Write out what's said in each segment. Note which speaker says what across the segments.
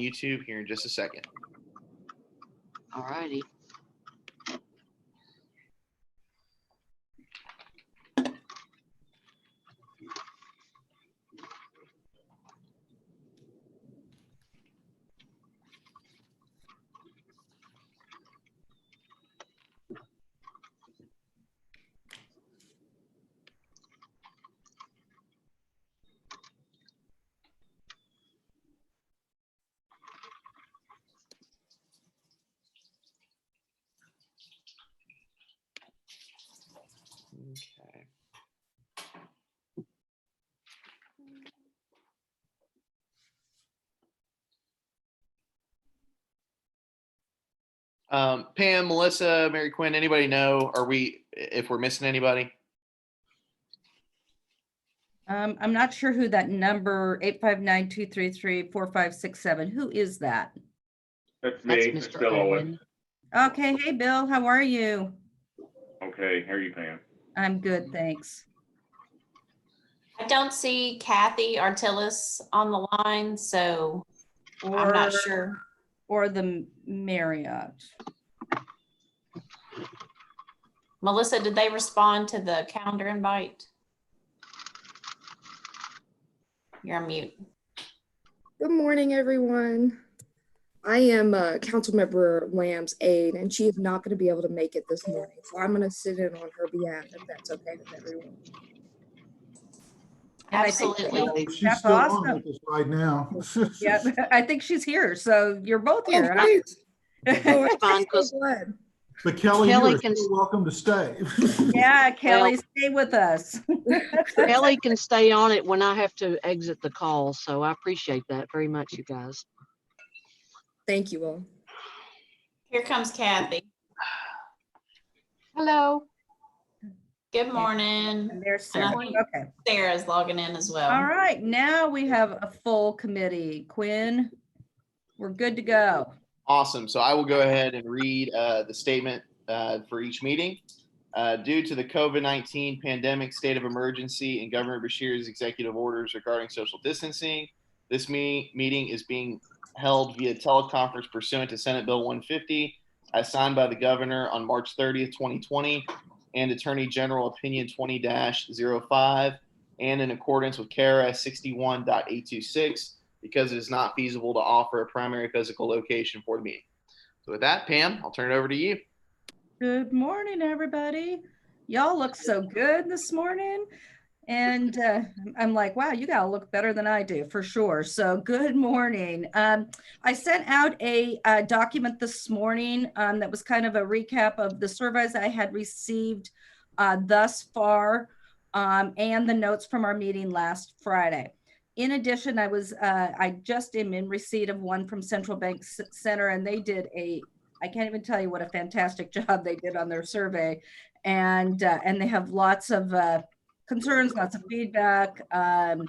Speaker 1: YouTube here in just a second.
Speaker 2: All righty.
Speaker 1: Okay. Pam, Melissa, Mary Quinn, anybody know, if we're missing anybody?
Speaker 3: I'm not sure who that number 859-233-4567. Who is that?
Speaker 4: That's
Speaker 2: That's
Speaker 4: me, it's
Speaker 2: Mr.
Speaker 4: Bill Owen.
Speaker 2: Owen.
Speaker 3: Okay, hey Bill, how are you?
Speaker 4: Okay, how are you, Pam?
Speaker 3: I'm good, thanks.
Speaker 5: I don't see Kathy Artillis on the line, so I'm not sure.
Speaker 3: Or the Marriott.
Speaker 5: Melissa, did they respond to the calendar invite? You're on mute.
Speaker 6: Good morning, everyone. I am Councilmember Lamb's aide, and she is not going to be able to make it this morning. So I'm going to sit in on her behalf, if that's okay with everyone.
Speaker 5: Absolutely.
Speaker 7: She's
Speaker 3: That's
Speaker 7: still
Speaker 3: awesome.
Speaker 7: on with us right now.
Speaker 3: Yeah, I think she's here, so you're both here.
Speaker 6: Oh, great. Oh,
Speaker 2: It's fine,
Speaker 6: I'm so
Speaker 2: 'cause
Speaker 6: glad.
Speaker 7: But Kelly,
Speaker 2: Kelly
Speaker 7: you're
Speaker 2: can-
Speaker 7: still welcome to stay.
Speaker 3: Yeah, Kelly, stay with us.
Speaker 2: Kelly can stay on it when I have to exit the call, so I appreciate that very much, you guys.
Speaker 6: Thank you all.
Speaker 5: Here comes Kathy.
Speaker 2: Hello.
Speaker 5: Good morning.
Speaker 3: And there's
Speaker 5: And I
Speaker 3: Sarah.
Speaker 5: think
Speaker 3: Okay.
Speaker 5: Sarah's logging in as well.
Speaker 3: All right, now we have a full committee. Quinn, we're good to go.
Speaker 1: Awesome. So I will go ahead and read the statement for each meeting. Due to the COVID-19 pandemic state of emergency and Governor Beshear's executive orders regarding social distancing, this meeting is being held via teleconference pursuant to Senate Bill 150, as signed by the governor on March 30th, 2020, and Attorney General Opinion 20-05, and in accordance with KRS 61.826, because it is not feasible to offer a primary physical location for the meeting. So with that, Pam, I'll turn it over to you.
Speaker 3: Good morning, everybody. Y'all look so good this morning. And I'm like, wow, you gotta look better than I do for sure. So good morning. I sent out a document this morning that was kind of a recap of the surveys I had received thus far and the notes from our meeting last Friday. In addition, I just am in receipt of one from Central Bank Center, and they did I can't even tell you what a fantastic job they did on their survey. And they have lots of concerns, lots of feedback, and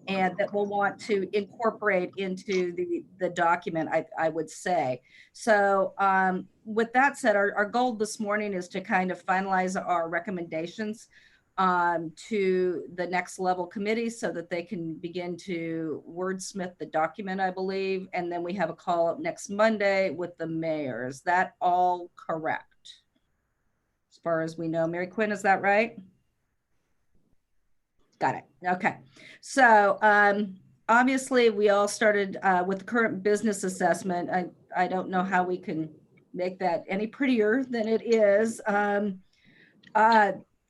Speaker 3: that we'll want to incorporate into the document, I would say. So with that said, our goal this morning is to kind of finalize our recommendations to the next level committee so that they can begin to wordsmith the document, I believe. And then we have a call up next Monday with the mayor. Is that all correct? As far as we know, Mary Quinn, is that right? Got it. Okay. So obviously we all started with the current business assessment. I don't know how we can make that any prettier than it is.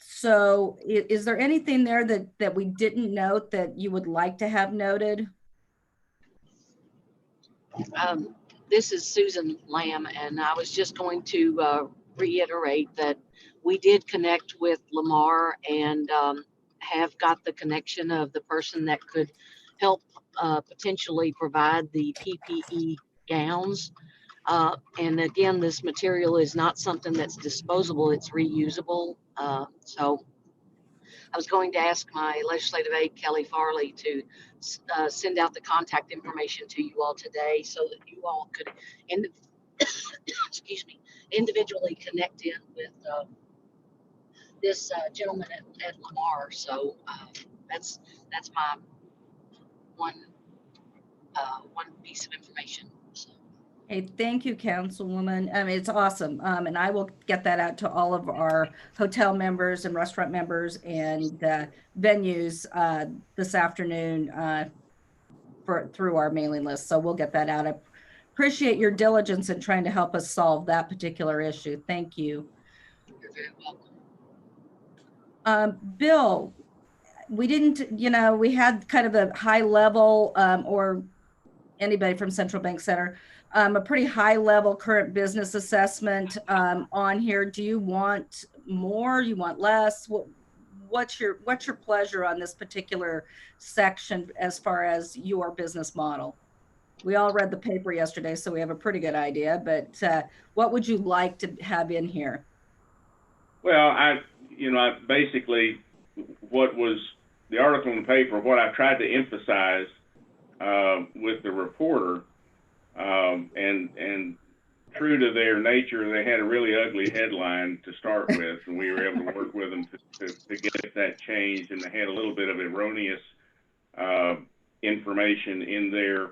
Speaker 3: So is there anything there that we didn't note that you would like to have noted?
Speaker 2: This is Susan Lamb, and I was just going to reiterate that we did connect with Lamar and have got the connection of the person that could help potentially provide the PPE gowns. And again, this material is not something that's disposable, it's reusable. So I was going to ask my legislative aide, Kelly Farley, to send out the contact information to you all today so that you all could, excuse me, individually connect in with this gentleman at Lamar. So that's my one piece of information.
Speaker 3: Hey, thank you, Councilwoman. It's awesome. And I will get that out to all of our hotel members and restaurant members and venues this afternoon through our mailing list. So we'll get that out. I appreciate your diligence in trying to help us solve that particular issue. Thank you.
Speaker 2: You're very welcome.
Speaker 3: Bill, we didn't, we had kind of a high level or anybody from Central Bank Center, a pretty high level current business assessment on here. Do you want more? You want less? What's your pleasure on this particular section as far as your business model? We all read the paper yesterday, so we have a pretty good idea, but what would you like to have in here?
Speaker 4: Well, I basically what was the article in the paper, what I tried to emphasize with the reporter, and true to their nature, they had a really ugly headline to start with, and we were able to work with them to get that changed, and they had a little bit of erroneous information in there,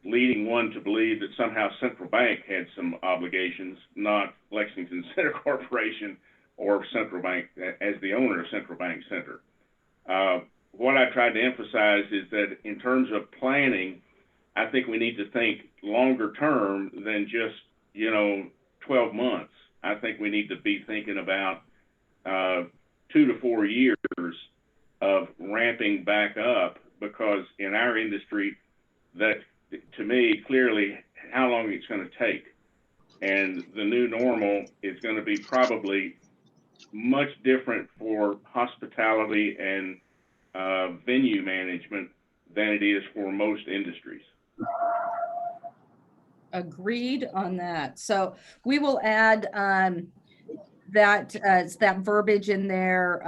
Speaker 4: leading one to believe that somehow Central Bank had some obligations, not Lexington Center Corporation or Central Bank as the owner of Central Bank Center. What I tried to emphasize is that in terms of planning, I think we need to think longer term than just, 12 months. I think we need to be thinking about 2 to 4 years of ramping back up, because in our industry, that to me, clearly how long it's going to take. And the new normal is going to be probably much different for hospitality and venue management than it is for most industries.
Speaker 3: Agreed on that. So we will add that verbiage in there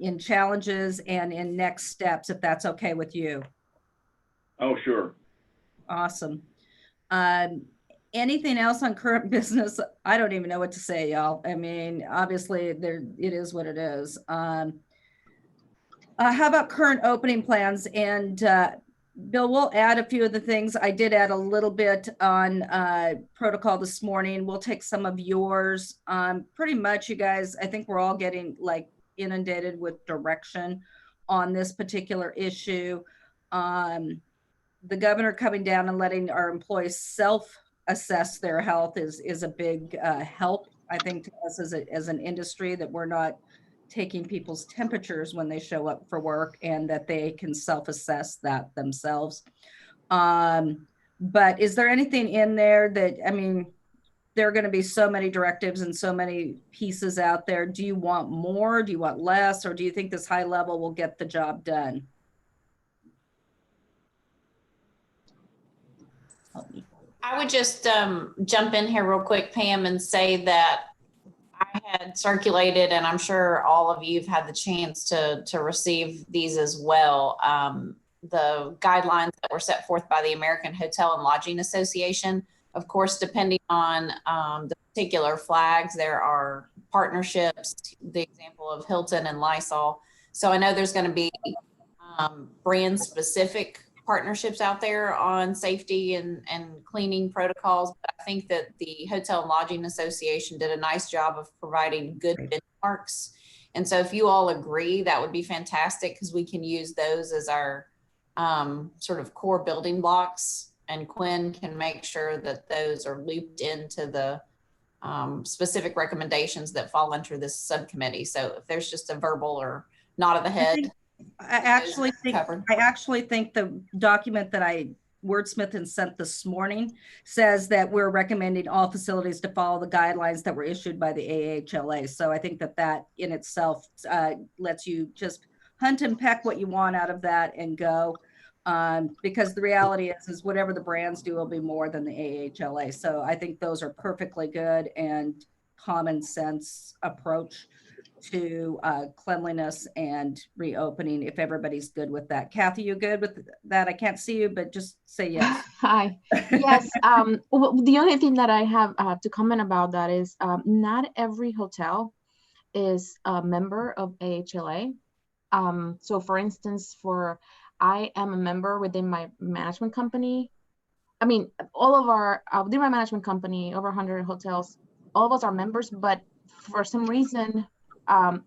Speaker 3: in challenges and in next steps, if that's okay with you.
Speaker 4: Oh, sure.
Speaker 3: Awesome. Anything else on current business? I don't even know what to say, y'all. I mean, obviously it is what it is. How about current opening plans? And Bill, we'll add a few of the things. I did add a little bit on protocol this morning. We'll take some of yours. Pretty much, you guys, I think we're all getting like inundated with direction on this particular issue. The governor coming down and letting our employees self-assess their health is a big help, I think, to us as an industry, that we're not taking people's temperatures when they show up for work, and that they can self-assess that themselves. But is there anything in there that, I mean, there are going to be so many directives and so many pieces out there. Do you want more? Do you want less? Or do you think this high level will get the job done? Help me.
Speaker 5: I would just jump in here real quick, Pam, and say that I had circulated, and I'm sure all of you have had the chance to receive these as well, the guidelines that were set forth by the American Hotel and Lodging Association. Of course, depending on the particular flags, there are partnerships, the example of Hilton and Lysol. So I know there's going to be brand specific partnerships out there on safety and cleaning protocols. But I think that the Hotel and Lodging Association did a nice job of providing good benchmarks. And so if you all agree, that would be fantastic, because we can use those as our sort of core building blocks, and Quinn can make sure that those are looped into the specific recommendations that fall under this subcommittee. So if there's just a verbal or nod of the head,
Speaker 3: I actually think the document that I wordsmithed and sent this morning says that we're recommending all facilities to follow the guidelines that were issued by the AHLA. So I think that in itself lets you just hunt and peck what you want out of that and go. Because the reality is whatever the brands do will be more than the AHLA. So I think those are perfectly good and common sense approach to cleanliness and reopening, if everybody's good with that. Kathy, you good with that? I can't see you, but just say yes.
Speaker 8: Hi. Yes. Well, the only thing that I have to comment about that is not every hotel is a member of AHLA. So for instance, I am a member within my management company. I mean, all of our, through my management company, over 100 hotels, all of us are members, but for some reason,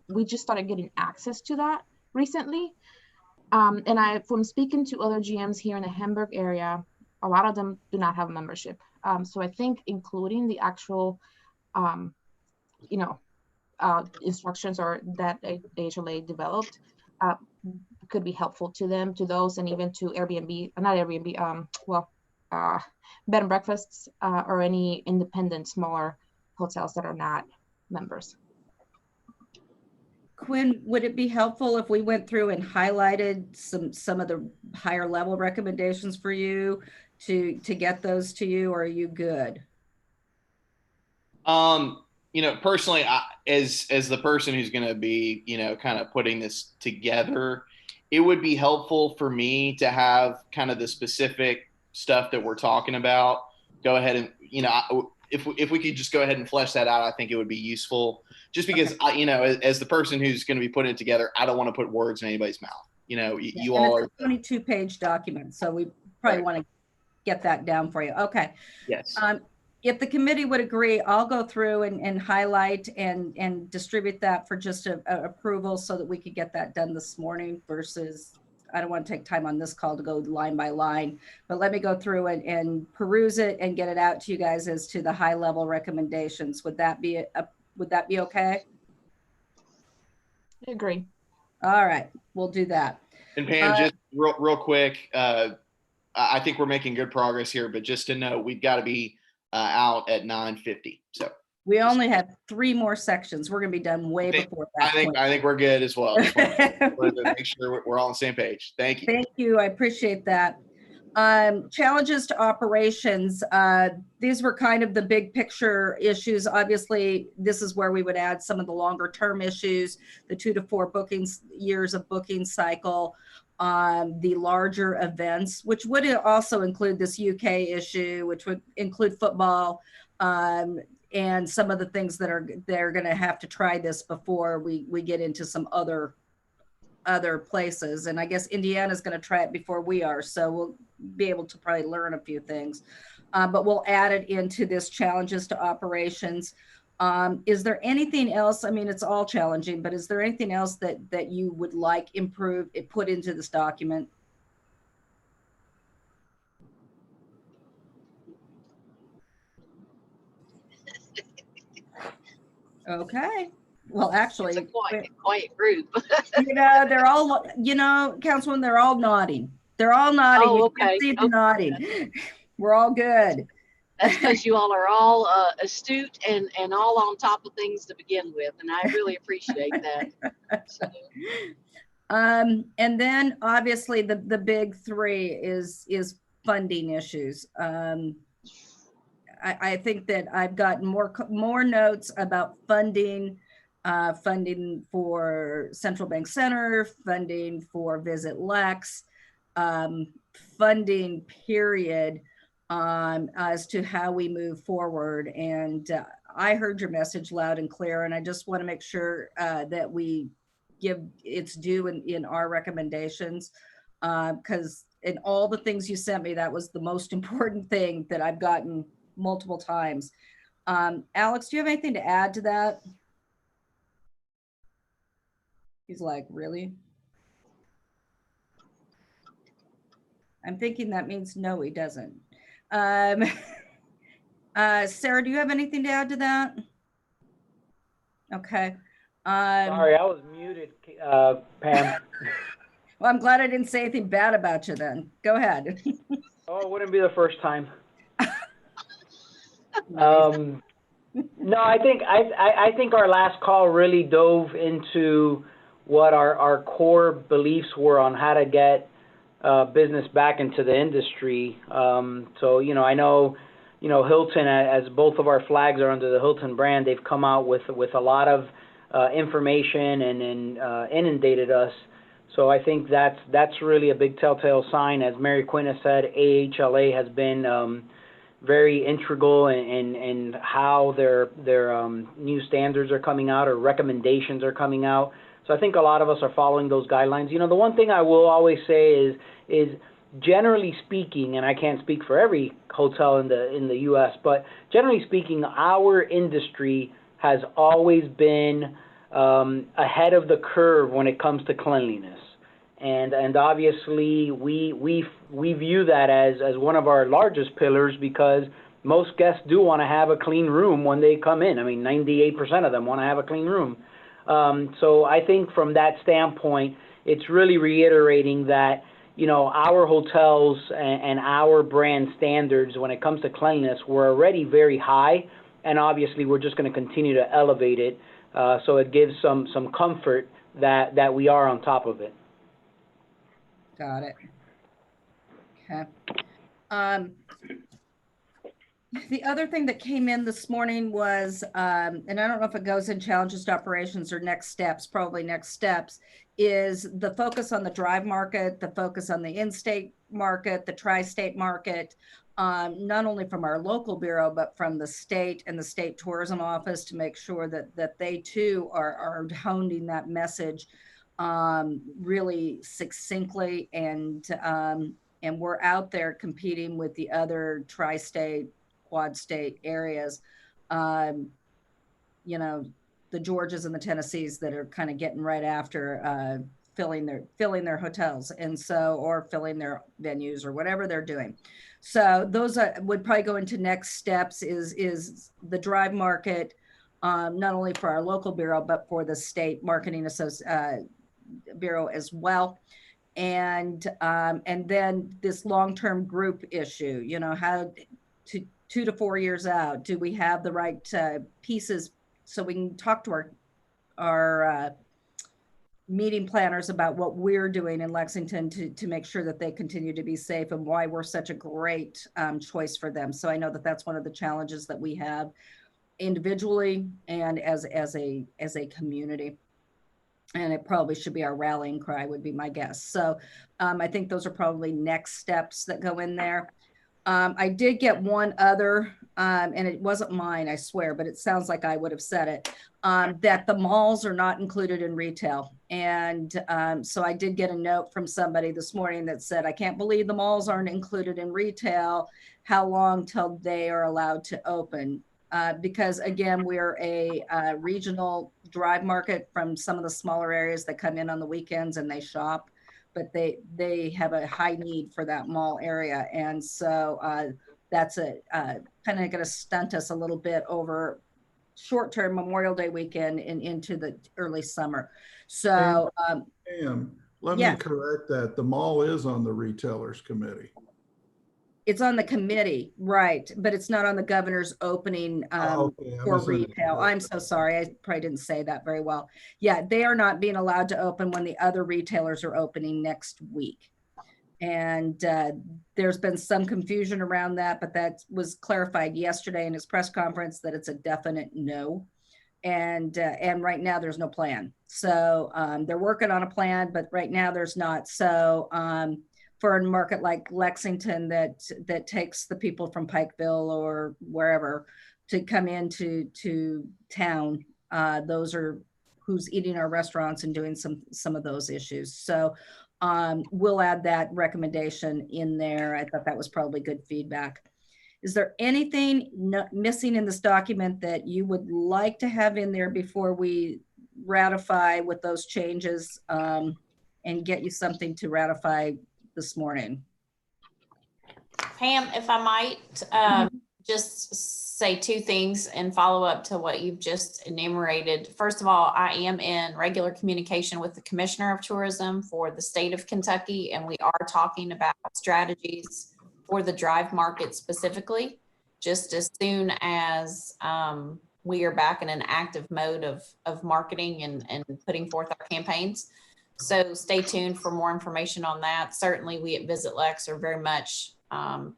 Speaker 8: we just started getting access to that recently. And from speaking to other GMs here in the Hamburg area, a lot of them do not have a membership. So I think including the actual, instructions or that HLA developed could be helpful to them, to those, and even to Airbnb, not Airbnb, bed and breakfasts or any independent smaller hotels that are not members.
Speaker 3: Quinn, would it be helpful if we went through and highlighted some of the higher level recommendations for you to get those to you, or are you good?
Speaker 1: Personally, as the person who's going to be, kind of putting this together, it would be helpful for me to have kind of the specific stuff that we're talking about. Go ahead and, if we could just go ahead and flesh that out, I think it would be useful. Just because, as the person who's going to be putting it together, I don't want to put words in anybody's mouth. You all are
Speaker 3: a 22-page document, so we probably want to get that down for you. Okay.
Speaker 1: Yes.
Speaker 3: If the committee would agree, I'll go through and highlight and distribute that for just a approval so that we could get that done this morning versus, I don't want to take time on this call to go line by line, but let me go through and peruse it and get it out to you guys as to the high level recommendations. Would that be okay?
Speaker 8: I agree.
Speaker 3: All right, we'll do that.
Speaker 1: And Pam, just real quick, I think we're making good progress here, but just to know, we've got to be out at 9:50. So
Speaker 3: we only have 3 more sections. We're going to be done way before that.
Speaker 1: I think we're good as well. Just wanted to make sure we're all on the same page. Thank you.
Speaker 3: Thank you. I appreciate that. Challenges to operations. These were kind of the big picture issues. Obviously, this is where we would add some of the longer term issues, the 2 to 4 years of booking cycle, the larger events, which would also include this UK issue, which would include football, and some of the things that they're going to have to try this before we get into some other places. And I guess Indiana's going to try it before we are, so we'll be able to probably learn a few things. But we'll add it into this challenges to operations. Is there anything else? I mean, it's all challenging, but is there anything else that you would like put into this document? Okay. Well, actually,
Speaker 2: it's a quiet group.
Speaker 3: they're all, Councilwoman, they're all nodding. They're all nodding.
Speaker 2: Oh,
Speaker 3: you
Speaker 2: okay.
Speaker 3: can see them nodding. We're all good.
Speaker 2: That's because you all are all astute and all on top of things to begin with, and I really appreciate that. So.
Speaker 3: And then obviously the big 3 is funding issues. I think that I've gotten more notes about funding for Central Bank Center, funding for Visit Lex, funding period, as to how we move forward. And I heard your message loud and clear, and I just want to make sure that we give its due in our recommendations, because in all the things you sent me, that was the most important thing that I've gotten multiple times. Alex, do you have anything to add to that? He's like, really? I'm thinking that means no, he doesn't. Sarah, do you have anything to add to that? Okay.
Speaker 9: Sorry, I was muted, Pam.
Speaker 3: Well, I'm glad I didn't say anything bad about you then. Go ahead.
Speaker 9: Oh, it wouldn't be the first time. No, I think our last call really dove into what our core beliefs were on how to get business back into the industry. So, I know, Hilton, as both of our flags are under the Hilton brand, they've come out with a lot of information and inundated us. So I think that's really a big telltale sign. As Mary Quinn has said, AHLA has been very integral in how their new standards are coming out or recommendations are coming out. So I think a lot of us are following those guidelines. The one thing I will always say is generally speaking, and I can't speak for every hotel in the U.S., but generally speaking, our industry has always been ahead of the curve when it comes to cleanliness. And obviously we view that as one of our largest pillars, because most guests do want to have a clean room when they come in. I mean, 98% of them want to have a clean room. So I think from that standpoint, it's really reiterating that, you know, our hotels and our brand standards when it comes to cleanliness were already very high, and obviously we're just going to continue to elevate it, so it gives some comfort that we are on top of it.
Speaker 3: Got it. Okay. The other thing that came in this morning was, and I don't know if it goes in challenges to operations or next steps, probably next steps, is the focus on the drive market, the focus on the in-state market, the tri-state market, not only from our local bureau, but from the state and the state tourism office, to make sure that they too are honing that message really succinctly, and we're out there competing with the other tri-state, quad state areas, you know, the Georgias and the Tennessees that are kind of getting right after filling their hotels, and so, or filling their venues or whatever they're doing. So those would probably go into next steps, is the drive market, not only for our local bureau, but for the state marketing bureau as well. And then this long-term group issue, you know, how to 2 to 4 years out, do we have the right pieces so we can talk to our meeting planners about what we're doing in Lexington to make sure that they continue to be safe, and why we're such a great choice for them. So I know that that's one of the challenges that we have individually and as a community. And it probably should be our rallying cry, would be my guess. So I think those are probably next steps that go in there. I did get one other, and it wasn't mine, I swear, but it sounds like I would have said it, that the malls are not included in retail. And so I did get a note from somebody this morning that said, I can't believe the malls aren't included in retail. How long till they are allowed to open? Because again, we're a regional drive market from some of the smaller areas that come in on the weekends and they shop, but they have a high need for that mall area. And so that's kind of going to stunt us a little bit over short-term Memorial Day weekend and into the early summer. So
Speaker 7: let me correct that. The mall is on the retailers committee.
Speaker 3: It's on the committee, right, but it's not on the governor's opening for retail. I'm so sorry. I probably didn't say that very well. Yeah, they are not being allowed to open when the other retailers are opening next week. And there's been some confusion around that, but that was clarified yesterday in his press conference that it's a definite no. And right now there's no plan. So they're working on a plan, but right now there's not. So for a market like Lexington that takes the people from Pikeville or wherever to come into town, those are who's eating our restaurants and doing some of those issues. So we'll add that recommendation in there. I thought that was probably good feedback. Is there anything missing in this document that you would like to have in there before we ratify with those changes and get you something to ratify this morning?
Speaker 5: Pam, if I might just say two things and follow up to what you've just enumerated. First of all, I am in regular communication with the Commissioner of Tourism for the state of Kentucky, and we are talking about strategies for the drive market specifically, just as soon as we are back in an active mode of marketing and putting forth our campaigns. So stay tuned for more information on that. Certainly we at Visit Lex are very much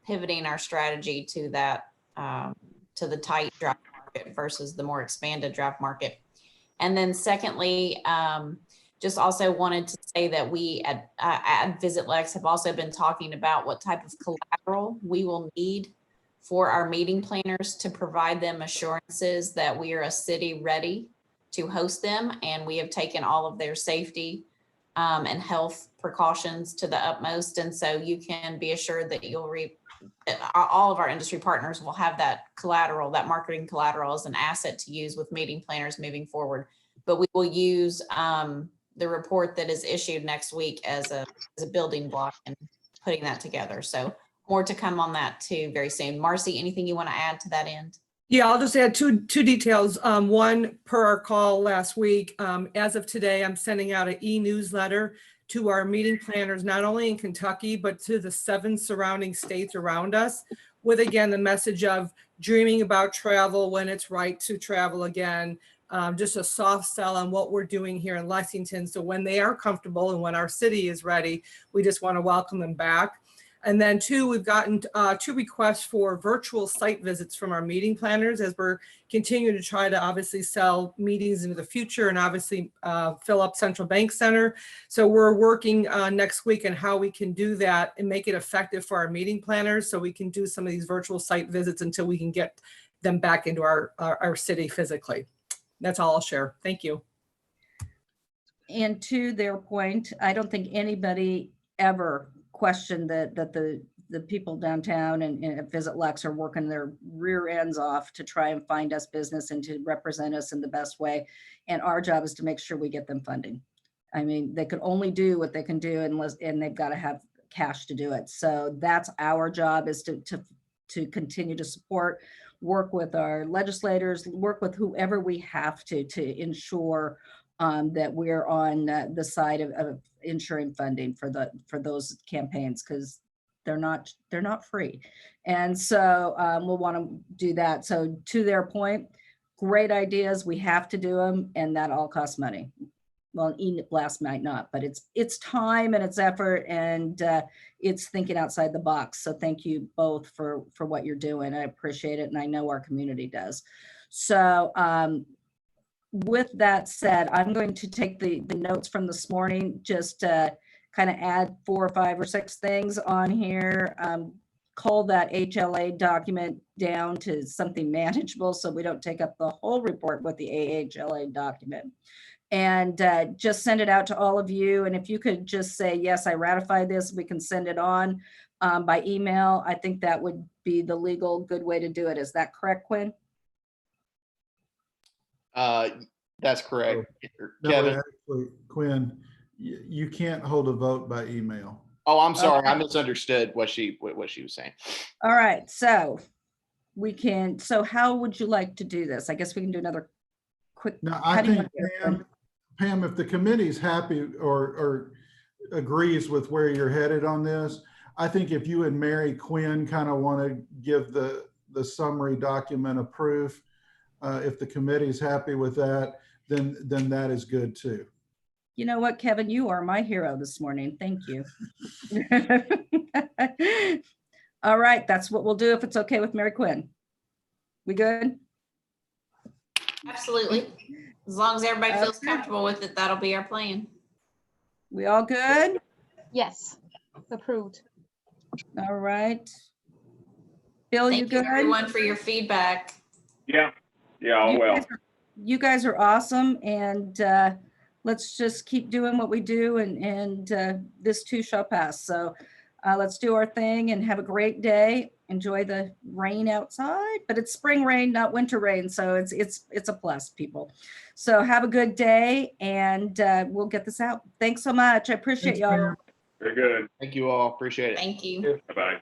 Speaker 5: pivoting our strategy to that, to the tight drive market versus the more expanded drive market. And then secondly, just also wanted to say that we at Visit Lex have also been talking about what type of collateral we will need for our meeting planners to provide them assurances that we are a city ready to host them. And we have taken all of their safety and health precautions to the utmost. And so you can be assured that all of our industry partners will have that collateral, that marketing collateral, as an asset to use with meeting planners moving forward. But we will use the report that is issued next week as a building block and putting that together. So more to come on that too very soon. Marcy, anything you want to add to that end?
Speaker 10: Yeah, I'll just add two details. One, per our call last week, as of today, I'm sending out an e-newsletter to our meeting planners, not only in Kentucky, but to the 7 surrounding states around us, with, again, the message of dreaming about travel when it's right to travel again. Just a soft sell on what we're doing here in Lexington. So when they are comfortable and when our city is ready, we just want to welcome them back. And then 2, we've gotten 2 requests for virtual site visits from our meeting planners as we're continuing to try to obviously sell meetings into the future and obviously fill up Central Bank Center. So we're working next week on how we can do that and make it effective for our meeting planners so we can do some of these virtual site visits until we can get them back into our city physically. That's all I'll share. Thank you.
Speaker 3: And to their point, I don't think anybody ever questioned that the people downtown and at Visit Lex are working their rear ends off to try and find us business and to represent us in the best way. And our job is to make sure we get them funding. I mean, they can only do what they can do and they've got to have cash to do it. So that's our job, is to continue to support, work with our legislators, work with whoever we have to ensure that we're on the side of ensuring funding for those campaigns, because they're not free. And so we'll want to do that. So to their point, great ideas, we have to do them, and that all costs money. Well, e-blast might not, but it's time and it's effort, and it's thinking outside the box. So thank you both for what you're doing. I appreciate it, and I know our community does. So with that said, I'm going to take the notes from this morning, just kind of add 4 or 5 or 6 things on here. Cull that HLA document down to something manageable so we don't take up the whole report with the AHLA document. And just send it out to all of you. And if you could just say, yes, I ratify this, we can send it on by email. I think that would be the legal good way to do it. Is that correct, Quinn?
Speaker 1: That's correct.
Speaker 7: No,
Speaker 1: Kevin?
Speaker 7: actually, Quinn, you can't hold a vote by email.
Speaker 1: Oh, I'm sorry.
Speaker 3: Okay.
Speaker 1: I misunderstood what she was saying.
Speaker 3: All right. So we can, so how would you like to do this? I guess we can do another quick.
Speaker 7: Now, I think, Pam, if the committee's happy or agrees with where you're headed on this, I think if you and Mary Quinn kind of want to give the summary document of proof, if the committee's happy with that, then that is good too.
Speaker 3: You know what, Kevin, you are my hero this morning. Thank you. All right, that's what we'll do if it's okay with Mary Quinn. We good?
Speaker 5: Absolutely. As long as everybody feels comfortable with it, that'll be our plan.
Speaker 3: We all good?
Speaker 8: Yes, approved.
Speaker 3: All right. Bill, you
Speaker 5: Thank you
Speaker 3: good?
Speaker 5: everyone for your feedback.
Speaker 4: Yeah, all well.
Speaker 3: You guys are awesome, and let's just keep doing what we do, and this too shall pass. So let's do our thing and have a great day. Enjoy the rain outside, but it's spring rain, not winter rain, so it's a plus, people. So have a good day, and we'll get this out. Thanks so much. I appreciate y'all.
Speaker 4: Very good.
Speaker 1: Thank you all. Appreciate it.
Speaker 5: Thank you.
Speaker 4: Bye-bye.